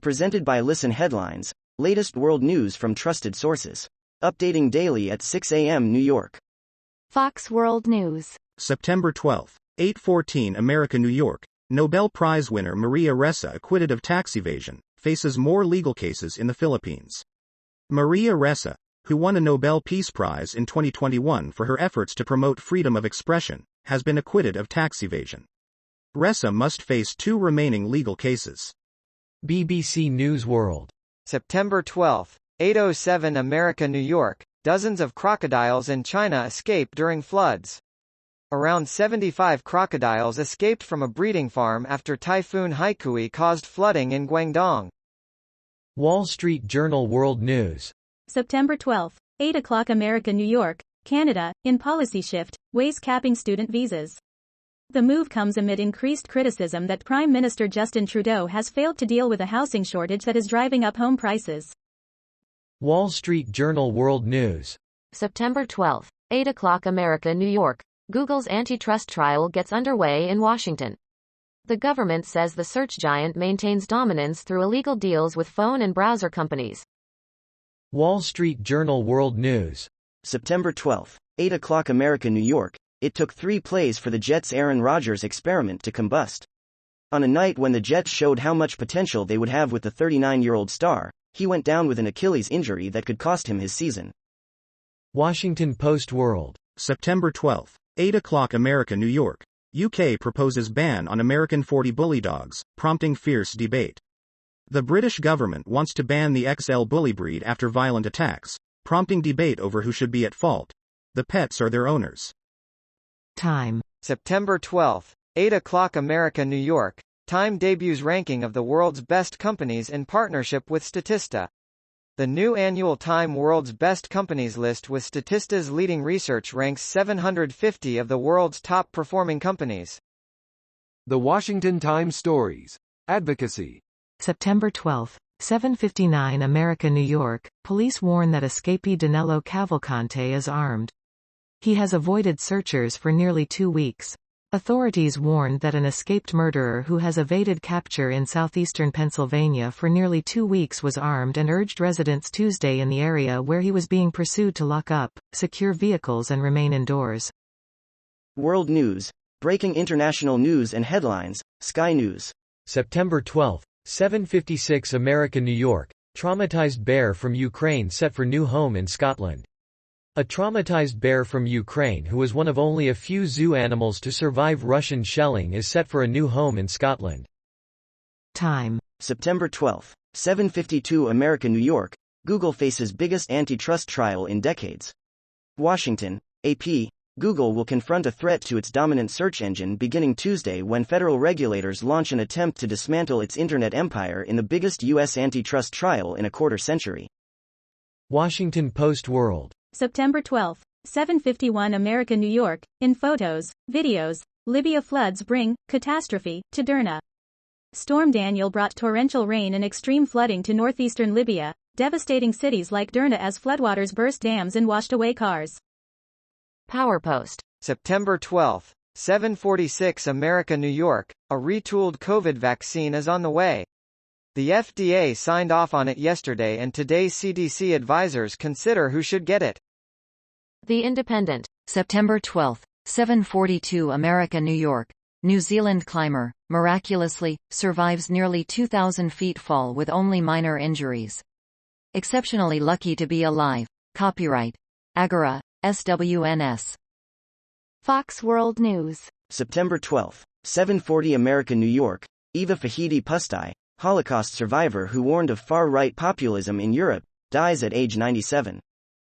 Presented by Listen Headlines, latest world news from trusted sources. Updating daily at 6 a.m. New York. Fox World News. September 12, 8:14 America, New York. Nobel Prize winner Maria Ressa acquitted of tax evasion, faces more legal cases in the Philippines. Maria Ressa, who won a Nobel Peace Prize in 2021 for her efforts to promote freedom of expression, has been acquitted of tax evasion. Ressa must face 2 remaining legal cases. BBC News World. September 12, 8:07 America, New York. Dozens of crocodiles in China escape during floods. Around 75 crocodiles escaped from a breeding farm after Typhoon Haikui caused flooding in Guangdong. Wall Street Journal World News. September 12, 8 o'clock America, New York. Canada, in policy shift, weighs capping student visas. The move comes amid increased criticism that Prime Minister Justin Trudeau has failed to deal with a housing shortage that is driving up home prices. Wall Street Journal World News. September 12, 8 o'clock America, New York. Google's antitrust trial gets underway in Washington. The government says the search giant maintains dominance through illegal deals with phone and browser companies. Wall Street Journal World News. September 12, 8 o'clock America, New York. It took 3 plays for the Jets' Aaron Rodgers experiment to combust. On a night when the Jets showed how much potential they would have with the 39-year-old star, he went down with an Achilles injury that could cost him his season. Washington Post World. September 12, 8 o'clock America, New York. UK proposes ban on American 40 bully dogs, prompting fierce debate. The British government wants to ban the XL bully breed after violent attacks, prompting debate over who should be at fault. The pets or their owners. Time. September 12, 8 o'clock America, New York. Time debuts ranking of the world's best companies in partnership with Statista. The new annual Time World's Best Companies list with Statista's leading research ranks 750 of the world's top-performing companies. The Washington Times Stories. Advocacy. September 12, 7:59 America, New York. Police warn that escapee Danilo Cavalcante is armed. He has avoided searchers for nearly 2 weeks. Authorities warned that an escaped murderer who has evaded capture in southeastern Pennsylvania for nearly 2 weeks was armed and urged residents Tuesday in the area where he was being pursued to lock up, secure vehicles and remain indoors. World News. Breaking international news and headlines. Sky News. September 12, 7:56 America, New York. Traumatized bear from Ukraine set for new home in Scotland. A traumatized bear from Ukraine who was one of only a few zoo animals to survive Russian shelling is set for a new home in Scotland. Time. September 12, 7:52 America, New York. Google faces biggest antitrust trial in decades. Washington, AP. Google will confront a threat to its dominant search engine beginning Tuesday when federal regulators launch an attempt to dismantle its internet empire in the biggest U.S. antitrust trial in a quarter century. Washington Post World. September 12, 7:51 America, New York. In photos, videos, Libya floods bring catastrophe to Derna. Storm Daniel brought torrential rain and extreme flooding to northeastern Libya, devastating cities like Derna as floodwaters burst dams and washed away cars. PowerPost. September 12, 7:46 America, New York. A retooled COVID vaccine is on the way. The FDA signed off on it yesterday and today CDC advisors consider who should get it. The Independent. September 12, 7:42 America, New York. New Zealand climber, miraculously, survives nearly 2,000 feet fall with only minor injuries. Exceptionally lucky to be alive. Copyright. Agora, SWNS. Fox World News. September 12, 7:40 America, New York. Eva Fahidi Pustai, Holocaust survivor who warned of far-right populism in Europe, dies at age 97.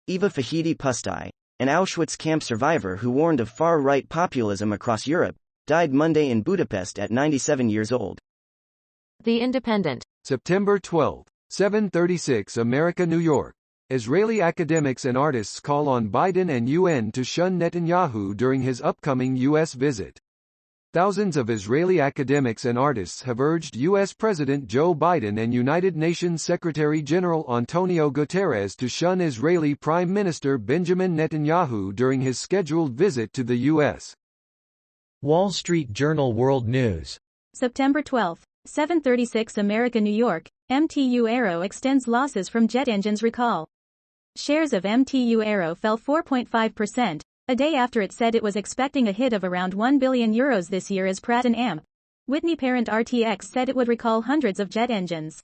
Eva Fahidi Pustai, an Auschwitz camp survivor who warned of far-right populism across Europe, died Monday in Budapest at 97 years old. The Independent. September 12, 7:36 America, New York. Israeli academics and artists call on Biden and UN to shun Netanyahu during his upcoming U.S. visit. Thousands of Israeli academics and artists have urged U.S. President Joe Biden and United Nations Secretary-General Antonio Guterres to shun Israeli Prime Minister Benjamin Netanyahu during his scheduled visit to the U.S. Wall Street Journal World News. September 12, 7:36 America New York, MTU Aero extends losses from jet engines recall. Shares of MTU Aero fell 4.5%, a day after it said it was expecting a hit of around €1 billion this year as Pratt & Whitney parent RTX said it would recall hundreds of jet engines.